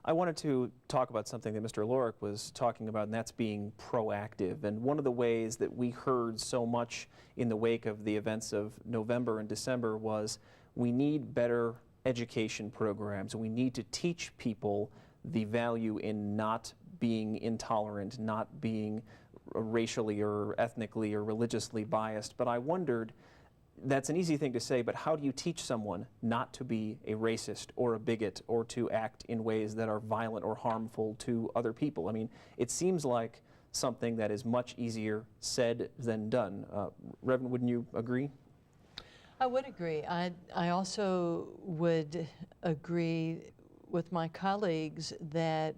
I wanted to talk about something that Mr. Lorick was talking about, and that's being proactive. And one of the ways that we heard so much in the wake of the events of November and December was we need better education programs. We need to teach people the value in not being intolerant, not being racially or ethnically or religiously biased. But I wondered, that's an easy thing to say, but how do you teach someone not to be a racist or a bigot or to act in ways that are violent or harmful to other people? I mean, it seems like something that is much easier said than done. Reverend, wouldn't you agree? I would agree. I also would agree with my colleagues that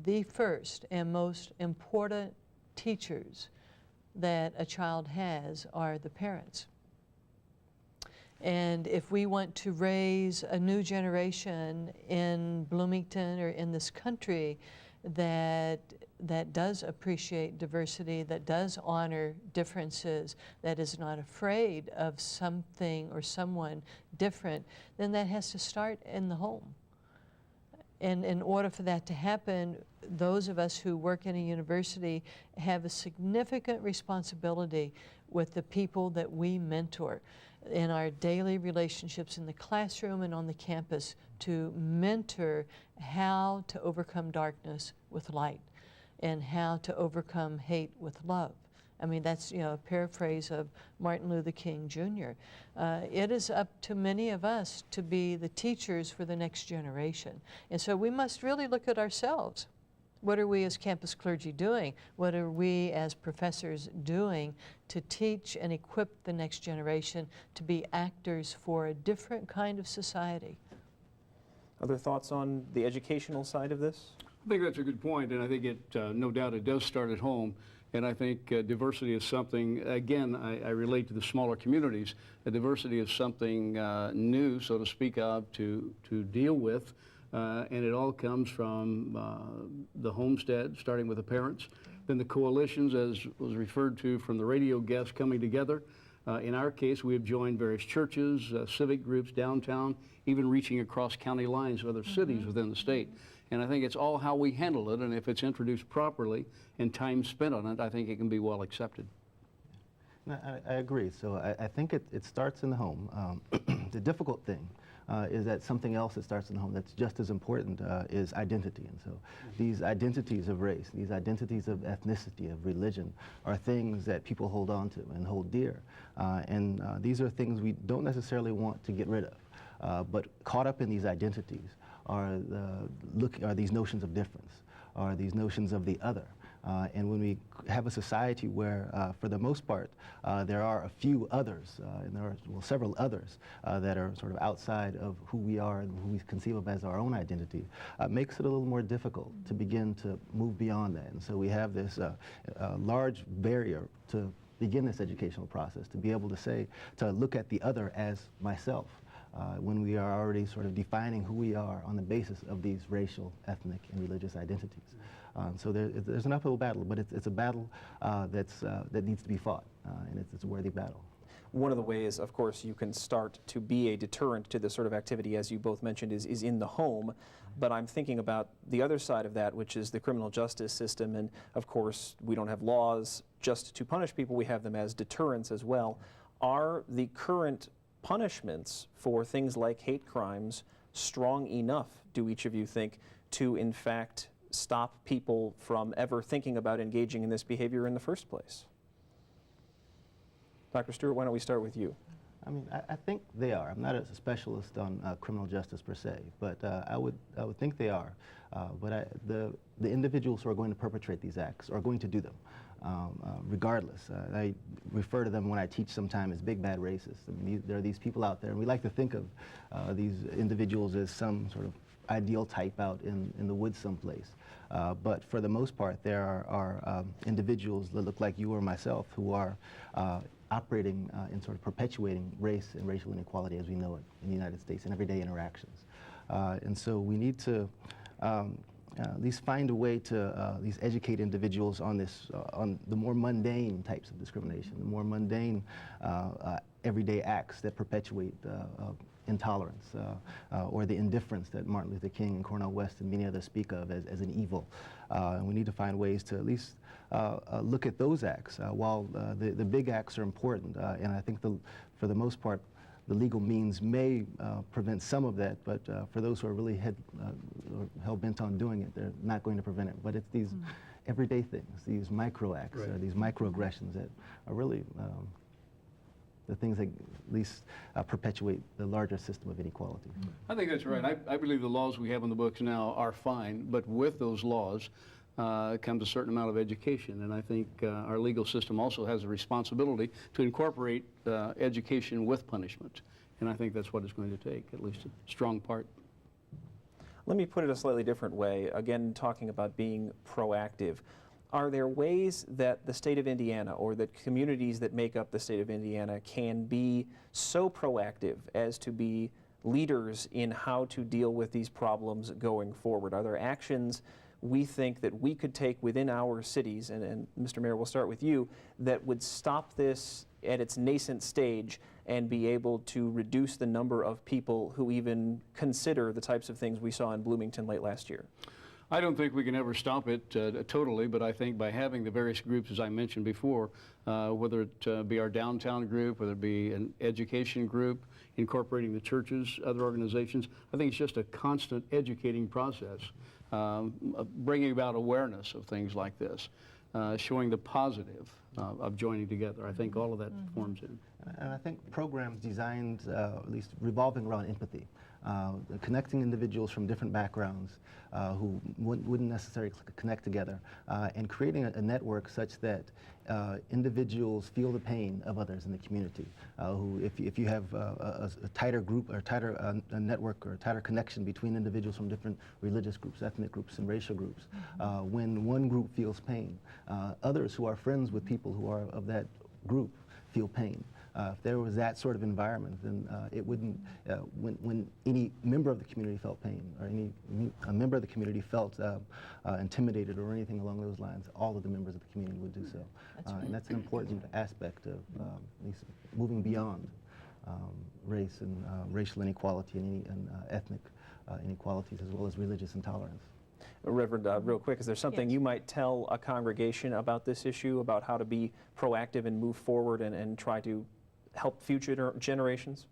the first and most important teachers that a child has are the parents. And if we want to raise a new generation in Bloomington or in this country that does appreciate diversity, that does honor differences, that is not afraid of something or someone different, then that has to start in the home. And in order for that to happen, those of us who work in a university have a significant responsibility with the people that we mentor in our daily relationships in the classroom and on the campus, to mentor how to overcome darkness with light and how to overcome hate with love. I mean, that's, you know, a paraphrase of Martin Luther King Jr. It is up to many of us to be the teachers for the next generation. And so we must really look at ourselves. What are we as campus clergy doing? What are we as professors doing to teach and equip the next generation to be actors for a different kind of society? Other thoughts on the educational side of this? I think that's a good point, and I think it, no doubt it does start at home. And I think diversity is something, again, I relate to the smaller communities. Diversity is something new, so to speak of, to deal with. And it all comes from the homestead, starting with the parents, then the coalitions, as was referred to from the radio guests, coming together. In our case, we have joined various churches, civic groups downtown, even reaching across county lines with other cities within the state. And I think it's all how we handle it, and if it's introduced properly and time spent on it, I think it can be well accepted. No, I agree. So I think it starts in the home. The difficult thing is that something else that starts in the home that's just as important is identity. And so these identities of race, these identities of ethnicity, of religion, are things that people hold on to and hold dear. And these are things we don't necessarily want to get rid of. But caught up in these identities are these notions of difference, are these notions of the other. And when we have a society where, for the most part, there are a few others, and there are several others that are sort of outside of who we are and who we conceive of as our own identity, makes it a little more difficult to begin to move beyond that. And so we have this large barrier to begin this educational process, to be able to say, to look at the other as myself. When we are already sort of defining who we are on the basis of these racial, ethnic, and religious identities. So there's an uphill battle, but it's a battle that needs to be fought, and it's a worthy battle. One of the ways, of course, you can start to be a deterrent to this sort of activity, as you both mentioned, is in the home. But I'm thinking about the other side of that, which is the criminal justice system. And, of course, we don't have laws just to punish people. We have them as deterrents as well. Are the current punishments for things like hate crimes strong enough, do each of you think, to, in fact, stop people from ever thinking about engaging in this behavior in the first place? Dr. Stewart, why don't we start with you? I mean, I think they are. I'm not a specialist on criminal justice per se, but I would think they are. But the individuals who are going to perpetrate these acts are going to do them, regardless. I refer to them when I teach sometimes as big bad racists. I mean, there are these people out there, and we like to think of these individuals as some sort of ideal type out in the woods someplace. But for the most part, there are individuals that look like you or myself who are operating in sort of perpetuating race and racial inequality as we know it in the United States in everyday interactions. And so we need to at least find a way to at least educate individuals on this, on the more mundane types of discrimination, the more mundane everyday acts that perpetuate intolerance or the indifference that Martin Luther King and Cornel West and many others speak of as an evil. And we need to find ways to at least look at those acts. While the big acts are important, and I think for the most part, the legal means may prevent some of that, but for those who are really hell-bent on doing it, they're not going to prevent it. But it's these everyday things, these micro acts, these microaggressions that are really the things that at least perpetuate the larger system of inequality. I think that's right. I believe the laws we have on the books now are fine, but with those laws comes a certain amount of education, and I think our legal system also has a responsibility to incorporate education with punishment, and I think that's what it's going to take, at least a strong part. Let me put it a slightly different way, again talking about being proactive. Are there ways that the state of Indiana or that communities that make up the state of Indiana can be so proactive as to be leaders in how to deal with these problems going forward? Are there actions we think that we could take within our cities, and Mr. Mayor, we'll start with you, that would stop this at its nascent stage and be able to reduce the number of people who even consider the types of things we saw in Bloomington late last year? I don't think we can ever stop it totally, but I think by having the various groups, as I mentioned before, whether it be our downtown group, whether it be an education group, incorporating the churches, other organizations, I think it's just a constant educating process, bringing about awareness of things like this, showing the positive of joining together. I think all of that forms in. And I think programs designed, at least revolving around empathy, connecting individuals from different backgrounds who wouldn't necessarily connect together, and creating a network such that individuals feel the pain of others in the community. Who, if you have a tighter group or tighter network or tighter connection between individuals from different religious groups, ethnic groups, and racial groups, when one group feels pain, others who are friends with people who are of that group feel pain. If there was that sort of environment, then it wouldn't, when any member of the community felt pain, or a member of the community felt intimidated or anything along those lines, all of the members of the community would do so. And that's an important aspect of at least moving beyond race and racial inequality and ethnic inequalities, as well as religious intolerance. Reverend, real quick, is there something you might tell a congregation about this issue, about how to be proactive and move forward and try to help future generations?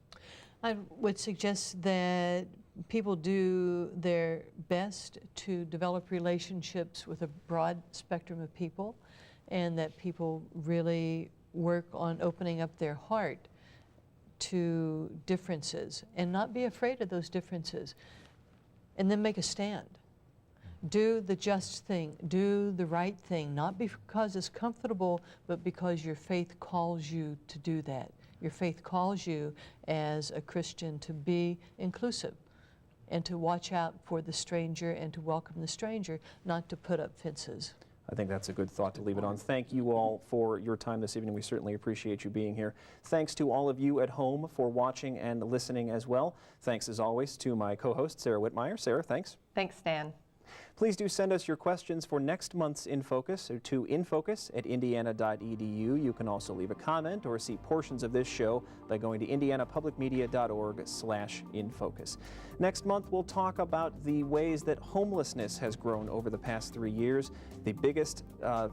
I would suggest that people do their best to develop relationships with a broad spectrum of people, and that people really work on opening up their heart to differences and not be afraid of those differences, and then make a stand. Do the just thing, do the right thing, not because it's comfortable, but because your faith calls you to do that. Your faith calls you as a Christian to be inclusive and to watch out for the stranger and to welcome the stranger, not to put up fences. I think that's a good thought to leave it on. Thank you all for your time this evening. We certainly appreciate you being here. Thanks to all of you at home for watching and listening as well. Thanks as always to my co-host, Sarah Whitmire. Sarah, thanks. Thanks, Stan. Please do send us your questions for next month's Infocus or to infocus@indiana.edu. You can also leave a comment or see portions of this show by going to indianapublicmedia.org/infocus. Next month, we'll talk about the ways that homelessness has grown over the past 3 years. The biggest,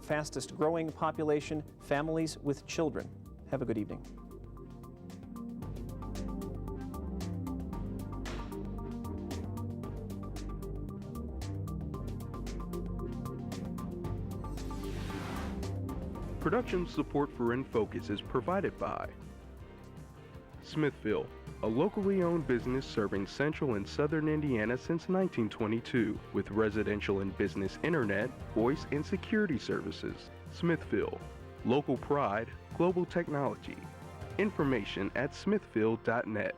fastest growing population, families with children. Have a good evening. Production support for Infocus is provided by Smithville, a locally owned business serving central and southern Indiana since 1922, with residential and business internet, voice, and security services. Smithville, local pride, global technology. Information at smithville.net.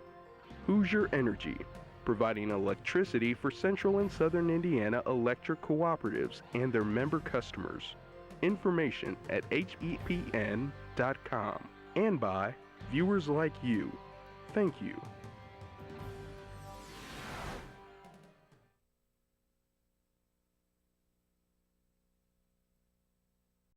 Hoosier Energy, providing electricity for central and southern Indiana electric cooperatives and their member customers. Information at hepn.com, and by viewers like you. Thank you.